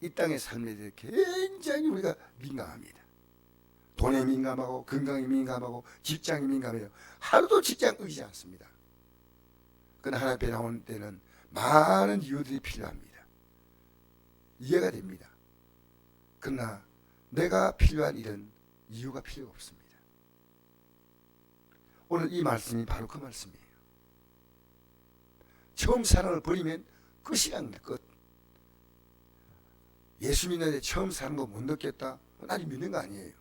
이 땅의 삶에 대해 굉장히 우리가 민감합니다. 돈에 민감하고 건강에 민감하고 직장에 민감해요. 하루도 직장 의지 않습니다. 그러나 하나님 앞에 나오는 때는 많은 이유들이 필요합니다. 이해가 됩니다. 그러나 내가 필요한 일은 이유가 필요가 없습니다. 오늘 이 말씀이 바로 그 말씀이에요. 처음 사랑을 버리면 끝이란 끝. 예수 믿는데 처음 사는 거 못 느꼈다? 아직 믿는 거 아니에요.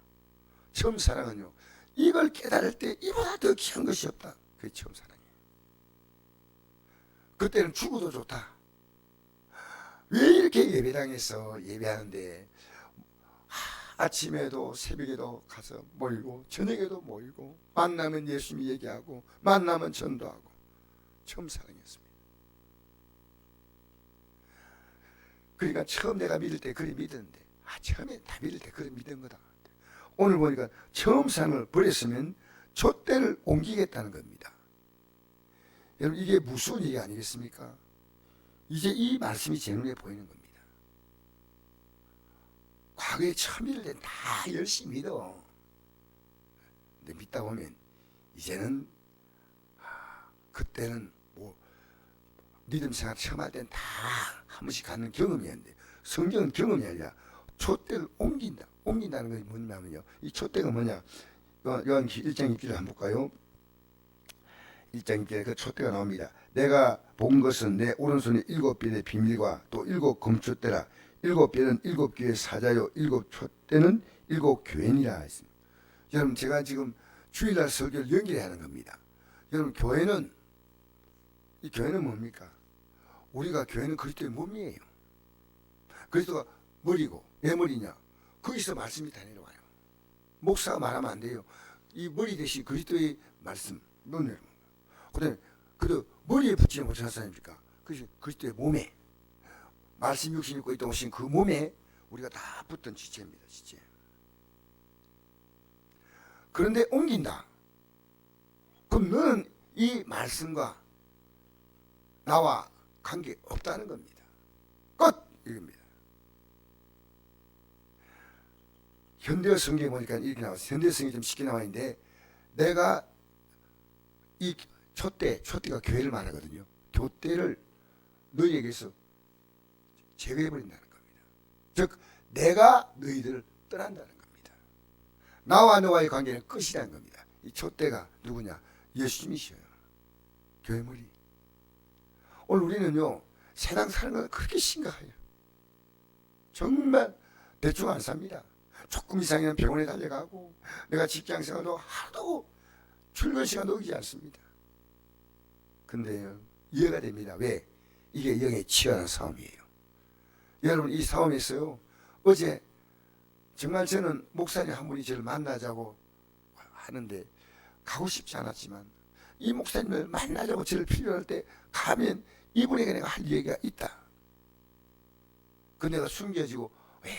처음 사랑은요, 이걸 깨달을 때 이보다 더 귀한 것이 없다. 그게 처음 사랑이에요. 그때는 죽어도 좋다. 왜 이렇게 예배당에서 예배하는데 아침에도 새벽에도 가서 모이고 저녁에도 모이고 만나면 예수님 얘기하고 만나면 전도하고. 처음 사랑이었습니다. 그러니까 처음 내가 믿을 때 그래 믿었는데 처음에 다 믿을 때 그래 믿은 거다. 오늘 보니까 처음 사랑을 버렸으면 촛대를 옮기겠다는 겁니다. 여러분 이게 무서운 얘기 아니겠습니까? 이제 이 말씀이 제 눈에 보이는 겁니다. 과거에 처음 믿을 때 다 열심히 믿어. 근데 믿다 보면 이제는 그때는 뭐 믿음 생활 처음 할 때는 다 한 번씩 갖는 경험이었는데 성경은 경험이 아니라 촛대를 옮긴다는 것이 뭐냐면요. 이 촛대가 뭐냐? 요한 1장 2절을 한번 볼까요? 1장 2절에 그 촛대가 나옵니다. 내가 본 것은 내 오른손에 7별의 비밀과 또 7 금촛대라. 7별은 7교회 사자요 7 촛대는 7 교회니라 했습니다. 여러분 제가 지금 주일날 설교를 연결해야 하는 겁니다. 여러분 교회는 이 교회는 뭡니까? 우리가 교회는 그리스도의 몸이에요. 그리스도가 머리고 왜 머리냐? 거기서 말씀이 다 내려와요. 목사가 말하면 안 돼요. 이 머리 대신 그리스도의 말씀 내려옵니다. 그다음에 그 머리에 붙이지 못하는 사람입니까? 그래서 그리스도의 몸에 말씀 육신 입고 있다 오신 그 몸에 우리가 다 붙던 지체입니다. 지체. 그런데 옮긴다. 그럼 너는 이 말씀과 나와 관계 없다는 겁니다. 끝! 이겁니다. 현대어 성경에 보니까 이렇게 나왔어요. 현대어 성경이 좀 쉽게 나와 있는데 내가 이 촛대가 교회를 말하거든요. 교대를 너희에게서 제거해버린다는 겁니다. 즉 내가 너희들을 떠난다는 겁니다. 나와 너와의 관계는 끝이라는 겁니다. 이 촛대가 누구냐? 예수님이셔요. 교회 머리. 오늘 우리는요 세상 사는 건 그렇게 심각해요. 정말 대충 안 삽니다. 조금 이상이면 병원에 달려가고 내가 직장생활도 하도 출근 시간도 오지 않습니다. 근데요 이해가 됩니다. 왜? 이게 영의 치열한 싸움이에요. 여러분 이 싸움에서요 어제 정말 저는 목사님 한 분이 저를 만나자고 하는데 가고 싶지 않았지만 이 목사님을 만나자고 저를 필요할 때 가면 이분에게 내가 할 얘기가 있다. 그 내가 숨겨지고 왜?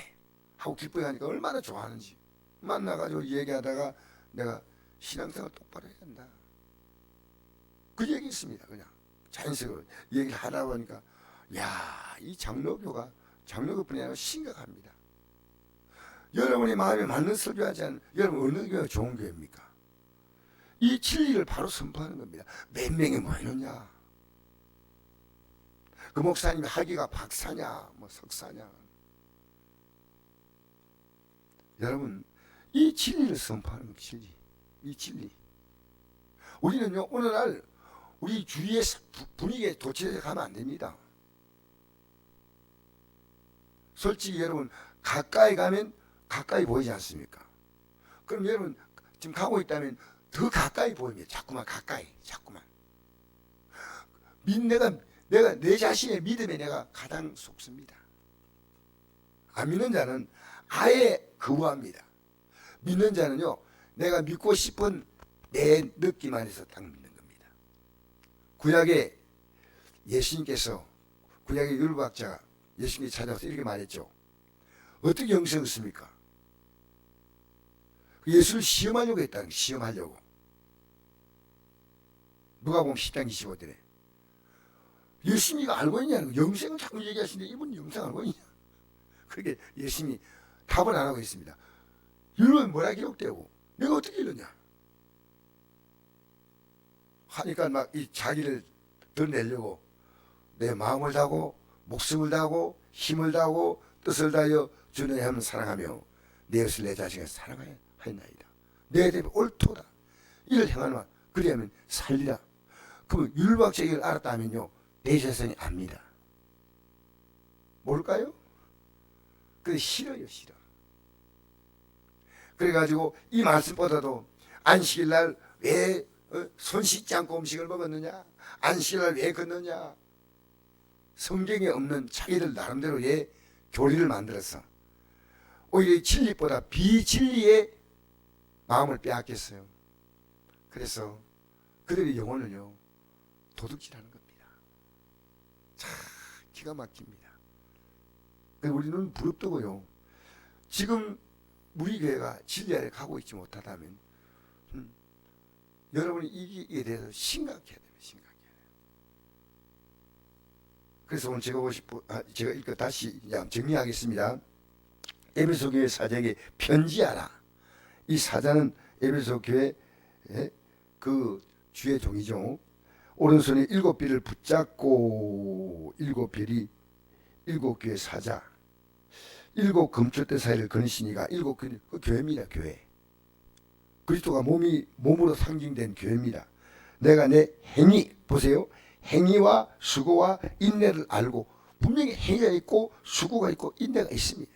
하고 기뻐해 하니까 얼마나 좋아하는지 만나가지고 얘기하다가 내가 신앙생활 똑바로 해야 한다. 그 얘기 있습니다. 그냥 자연스러워 얘기를 하다 보니까 야, 이 장로교뿐이 아니라 심각합니다. 여러분의 마음에 맞는 설교하지 않은 여러분 어느 교회가 좋은 교회입니까? 이 진리를 바로 선포하는 겁니다. 몇 명이 모이느냐? 그 목사님이 학위가 박사냐, 뭐 석사냐? 여러분, 이 진리를 선포하는 것, 진리. 이 진리. 우리는요, 오늘날 우리 주위의 분위기에 도취해서 가면 안 됩니다. 솔직히 여러분, 가까이 가면 가까이 보이지 않습니까? 그럼 여러분, 지금 가고 있다면 더 가까이 보입니다. 자꾸만 가까이, 자꾸만. 내가 내 자신의 믿음에 내가 가장 속습니다. 안 믿는 자는 아예 거부합니다. 믿는 자는요, 내가 믿고 싶은 내 느낌 안에서 딱 믿는 겁니다. 구약에 예수님께서, 구약의 율법학자가 예수님이 찾아와서 이렇게 말했죠. 어떻게 영생을 얻습니까? 예수를 시험하려고 했다는 거예요. 시험하려고. 누가복음 10장 25절에 예수님이 알고 있냐는 거예요. 영생을 자꾸 얘기하시는데 이분 영생 알고 있냐? 그렇게 열심히 답은 안 하고 있습니다. 율법에 뭐라 기록되고 내가 어떻게 이러냐 하니까 막 이 자기를 드러내려고 내 마음을 다하고 목숨을 다하고 힘을 다하고 뜻을 다하여 주는 하나님을 사랑하며 내 것을 내 자신을 사랑하였나이다. 내 대비 옳도다. 이를 행하노라. 그리하면 살리라. 그러면 율법적 이걸 알았다면요 내 자신이 압니다. 모를까요? 그게 싫어요, 싫어. 그래가지고 이 말씀보다도 안식일날 왜 손 씻지 않고 음식을 먹었느냐, 안식일날 왜 걷느냐, 성경에 없는 자기들 나름대로 의 교리를 만들어서 오히려 진리보다 비진리의 마음을 빼앗겼어요. 그래서 그들의 영혼을요 도둑질하는 겁니다. 참 기가 막힙니다. 우리는 부럽다고요. 지금 우리 교회가 진리 아래 가고 있지 못하다면 여러분이 이기에 대해서 심각해야 됩니다. 심각해야 돼요. 그래서 오늘 제가 이거 다시 정리하겠습니다. 에베소 교회 사장에게 편지하라. 이 사자는 에베소 교회 그 주의 종이죠. 오른손에 7별을 붙잡고 7별이 7교회 사자 7 금초대 사이를 거니시니가 7교회 그 교회입니다. 교회. 그리스도가 몸으로 상징된 교회입니다. 내가 내 행위 보세요. 행위와 수고와 인내를 알고 분명히 행위가 있고 수고가 있고 인내가 있습니다.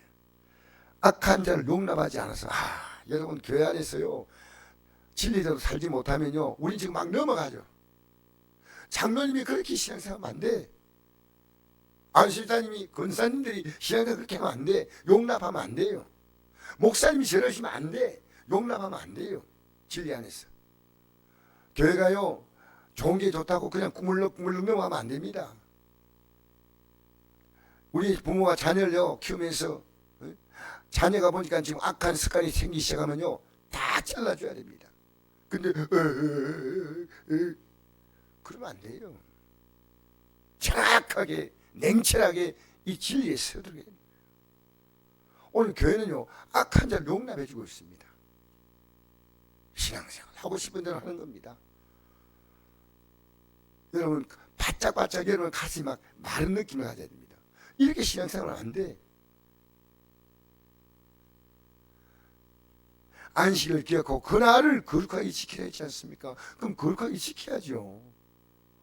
악한 자를 용납하지 않아서 여러분 교회 안에서요 진리대로 살지 못하면요 우리 지금 막 넘어가죠. 장로님이 그렇게 신앙생활하면 안 돼. 안실장님이 권사님들이 신앙생활 그렇게 하면 안 돼. 용납하면 안 돼요. 목사님이 저러시면 안 돼. 용납하면 안 돼요. 진리 안에서. 교회가요 좋은 게 좋다고 그냥 꾸물럭 넘어가면 안 됩니다. 우리 부모가 자녀를요 키우면서 자녀가 보니까 지금 악한 습관이 생기기 시작하면요 다 잘라줘야 됩니다. 근데 그러면 안 돼요. 정확하게 냉철하게 이 진리에 서두르게 됩니다. 오늘 교회는요 악한 자를 용납해주고 있습니다. 신앙생활 하고 싶은 대로 하는 겁니다. 여러분 바짝바짝 여러분 가슴이 막 마른 느낌을 가져야 됩니다. 이렇게 신앙생활은 안 돼. 안식을 기억하고 그날을 거룩하게 지키라 했지 않습니까? 그럼 거룩하게 지켜야죠.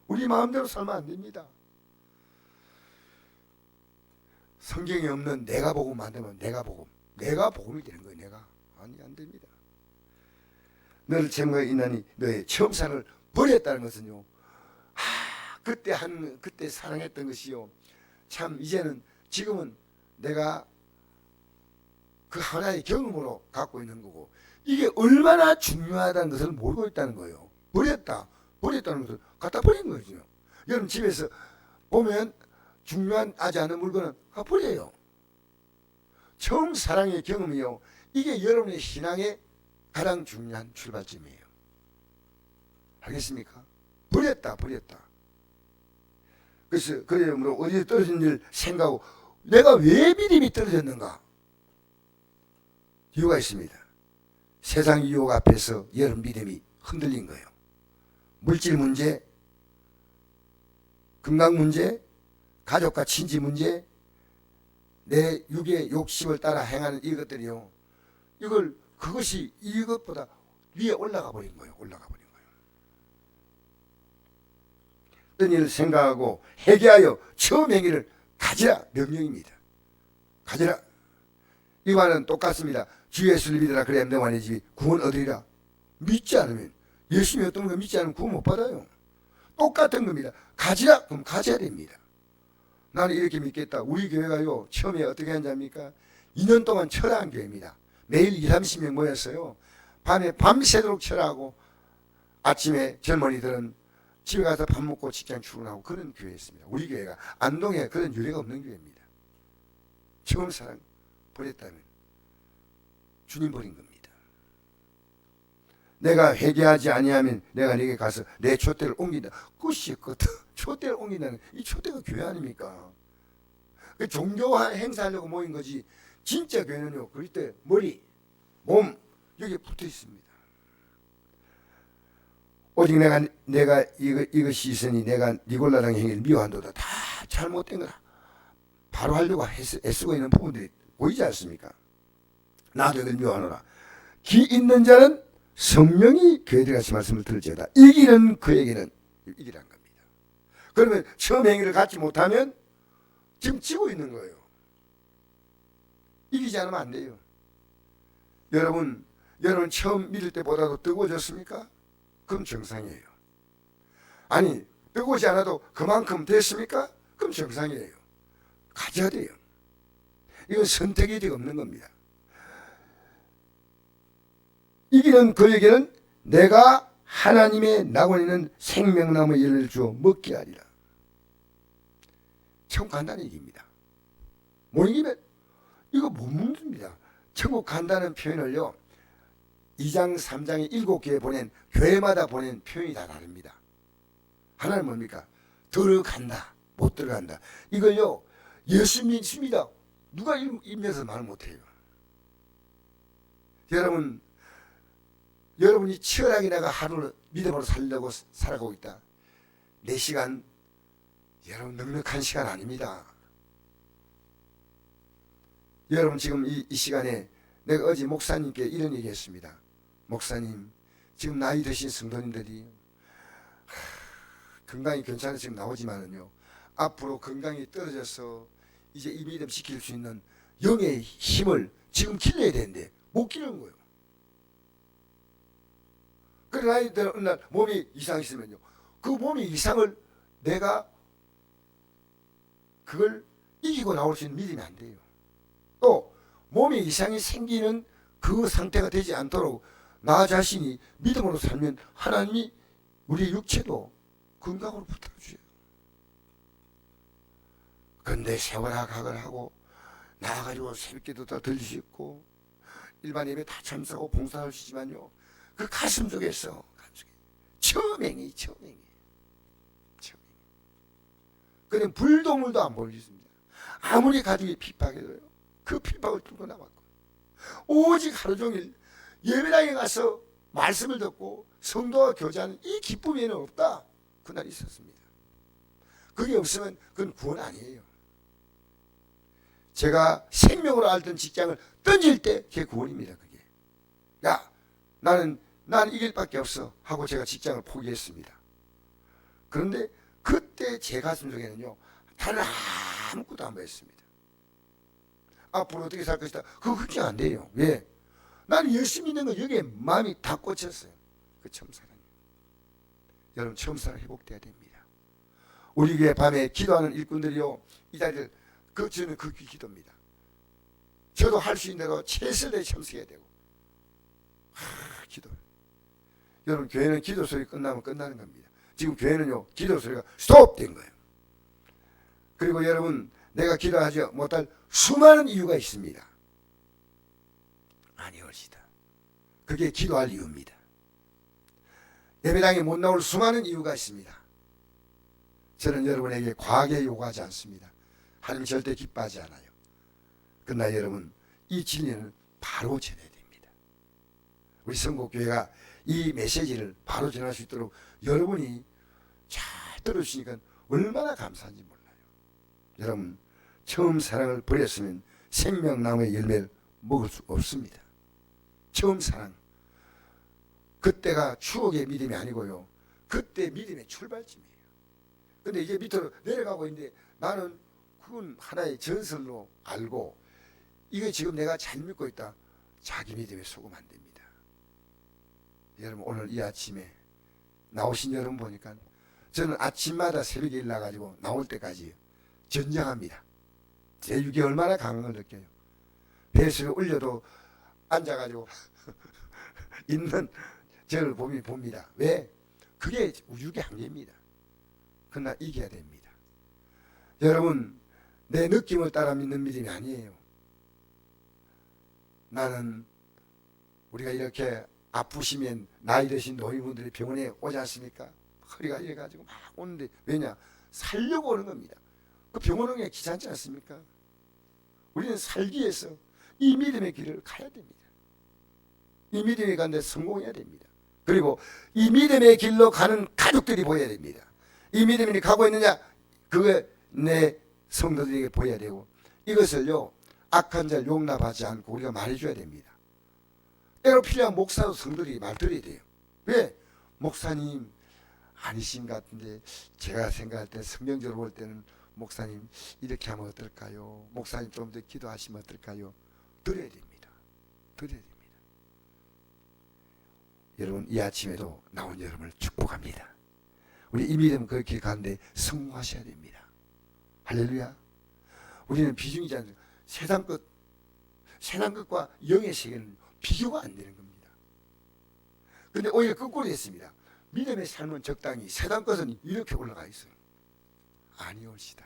우리 마음대로 살면 안 됩니다. 성경에 없는 내가 복음 만들면 내가 복음이 되는 거예요. 내가 아니 안 됩니다. 너를 제목에 있나니 너의 처음사를 버렸다는 것은요. 그때 사랑했던 것이요. 참 이제는 지금은 내가 그 하나의 경험으로 갖고 있는 거고 이게 얼마나 중요하다는 것을 모르고 있다는 거예요. 버렸다는 것을 갖다 버린 거죠. 여러분 집에서 보면 중요하지 않은 물건은 버려요. 처음 사랑의 경험이요. 이게 여러분의 신앙의 가장 중요한 출발점이에요. 알겠습니까? 버렸다. 그래서 그러므로 어디에 떨어진 일 생각하고 내가 왜 믿음이 떨어졌는가? 이유가 있습니다. 세상 유혹 앞에서 여러분 믿음이 흔들린 거예요. 물질 문제, 건강 문제, 가족과 친지 문제, 내 육의 욕심을 따라 행하는 이것들이요. 그것이 이것보다 위에 올라가 버린 거예요. 어떤 일을 생각하고 회개하여 처음 행위를 가지라 명령입니다. 가지라. 이와는 똑같습니다. 주 예수를 믿으라 그래야 너만의 집이 구원 얻으리라. 믿지 않으면 예수님이 어떤 거 믿지 않으면 구원 못 받아요. 똑같은 겁니다. 가지라 그럼 가져야 됩니다. 나는 이렇게 믿겠다. 우리 교회가요 처음에 어떻게 하는지 압니까? 2년 동안 철학한 교회입니다. 매일 20-30명 모였어요. 밤에 밤새도록 철학하고 아침에 젊은이들은 집에 가서 밥 먹고 직장 출근하고 그런 교회였습니다. 우리 교회가 안동에 그런 유례가 없는 교회입니다. 처음 사랑 버렸다면 주님 버린 겁니다. 내가 회개하지 아니하면 내가 네게 가서 내 촛대를 옮긴다. 끝이었거든. 촛대를 옮긴다는 이 촛대가 교회 아닙니까? 그 종교 행사하려고 모인 거지. 진짜 교회는요, 그럴 때 머리, 몸 여기 붙어 있습니다. 오직 내가 이것이 있으니 내가 니골라당 행위를 미워한도다. 다 잘못된 거다. 바로 하려고 애쓰고 있는 부분들이 보이지 않습니까? 나도 이걸 미워하노라. 기 있는 자는 성령이 교회들이 같이 말씀을 들을지어다. 이기는 그에게는 이기란 겁니다. 그러면 처음 행위를 갖지 못하면 지금 지고 있는 거예요. 이기지 않으면 안 돼요. 여러분 처음 믿을 때보다도 뜨거워졌습니까? 그럼 정상이에요. 아니 뜨거우지 않아도 그만큼 됐습니까? 그럼 정상이에요. 가져야 돼요. 이건 선택이 없는 겁니다. 이기는 그에게는 내가 하나님의 낙원에 있는 생명나무 열매를 주어 먹게 하리라. 참 간단한 얘기입니다. 못 이기면 이거 못 먹습니다. 천국 간다는 표현을요 2장 3장에 7개에 보낸 교회마다 보낸 표현이 다 다릅니다. 하나는 뭡니까? 들어간다 못 들어간다. 이걸요 예수 믿습니다 누가 입에서 말 못해요. 여러분이 치열하게 내가 하루를 믿음으로 살려고 살아가고 있다. 내 시간 여러분 넉넉한 시간 아닙니다. 여러분 지금 이 시간에 내가 어제 목사님께 이런 얘기했습니다. 목사님 지금 나이 드신 성도님들이 건강이 괜찮아 지금 나오지만은요 앞으로 건강이 떨어져서 이제 이 믿음 지킬 수 있는 영의 힘을 지금 길러야 되는데 못 기르는 거예요. 그래 나이 들어 어느 날 몸이 이상 있으면요 그 몸의 이상을 내가 그걸 이기고 나올 수 있는 믿음이 안 돼요. 또 몸에 이상이 생기는 그 상태가 되지 않도록 나 자신이 믿음으로 살면 하나님이 우리 육체도 건강으로 붙어줘요. 근데 세월아 각을 하고 나와가지고 새벽기도 다 들릴 수 있고 일반 예배 다 참석하고 봉사할 수 있지만요 그 가슴 속에서 처음행이 그냥 불도물도 안 보일 수 있습니다. 아무리 가족이 핍박해도요 그 핍박을 뚫고 나왔고 오직 하루 종일 예배당에 가서 말씀을 듣고 성도와 교제하는 이 기쁨에는 없다. 그날 있었습니다. 그게 없으면 그건 구원 아니에요. 제가 생명으로 알던 직장을 던질 때 그게 구원입니다. 그게 야 나는 이길 밖에 없어 하고 제가 직장을 포기했습니다. 그런데 그때 제 가슴 속에는요 단 아무것도 안 보였습니다. 앞으로 어떻게 살 것이다 그거 걱정 안 돼요. 왜? 나는 열심히 있는 거 여기에 마음이 다 꽂혔어요. 그 처음 사랑. 여러분 처음 사랑 회복돼야 됩니다. 우리 교회 밤에 기도하는 일꾼들이요 이 자리를 저는 그 기도입니다. 저도 할 수 있는 대로 최선을 다해 참석해야 되고 기도. 여러분 교회는 기도 소리 끝나면 끝나는 겁니다. 지금 교회는요 기도 소리가 스톱된 거예요. 그리고 여러분 내가 기도하지 못할 수많은 이유가 있습니다. 아니 옳시다. 그게 기도할 이유입니다. 예배당에 못 나올 수많은 이유가 있습니다. 저는 여러분에게 과하게 요구하지 않습니다. 하나님 절대 기뻐하지 않아요. 그러나 여러분 이 진리는 바로 전해야 됩니다. 우리 선곡교회가 이 메시지를 바로 전할 수 있도록 여러분이 잘 들어주시니까 얼마나 감사한지 몰라요. 여러분 처음 사랑을 버렸으면 생명나무의 열매를 먹을 수 없습니다. 처음 사랑 그때가 추억의 믿음이 아니고요 그때 믿음의 출발점이에요. 근데 이제 밑으로 내려가고 있는데 나는 그건 하나의 전설로 알고 이거 지금 내가 잘 믿고 있다. 자기 믿음에 속으면 안 됩니다. 여러분 오늘 이 아침에 나오신 여러분 보니까 저는 아침마다 새벽에 일어나가지고 나올 때까지 전쟁합니다. 제 육이 얼마나 강한 걸 느껴요. 배수에 올려도 앉아가지고 있는 저를 봅니다. 왜? 그게 육의 한계입니다. 그러나 이겨야 됩니다. 여러분 내 느낌을 따라 믿는 믿음이 아니에요. 나는 우리가 이렇게 아프시면 나이 드신 노인분들이 병원에 오지 않습니까? 허리가 이래가지고 막 오는데 왜냐? 살려고 오는 겁니다. 그 병원에 귀찮지 않습니까? 우리는 살기 위해서 이 믿음의 길을 가야 됩니다. 이 믿음의 가는데 성공해야 됩니다. 그리고 이 믿음의 길로 가는 가족들이 보여야 됩니다. 이 믿음이 가고 있느냐, 그게 내 성도들에게 보여야 되고, 이것을요 악한 자를 용납하지 않고 우리가 말해줘야 됩니다. 때로 필요한 목사도 성도들이 말 들어야 돼요. 왜? 목사님 아니신 것 같은데 제가 생각할 때 성경적으로 볼 때는 목사님 이렇게 하면 어떨까요? 목사님 좀 더 기도하시면 어떨까요? 들어야 됩니다. 들어야 됩니다. 여러분 이 아침에도 나온 여러분을 축복합니다. 우리 이 믿음 그 길 가는데 성공하셔야 됩니다. 할렐루야. 우리는 비중이지 않습니까? 세상 것과 영의 세계는 비교가 안 되는 겁니다. 그런데 오히려 거꾸로 했습니다. 믿음의 삶은 적당히 세상 것은 이렇게 올라가 있어요. 아니올시다.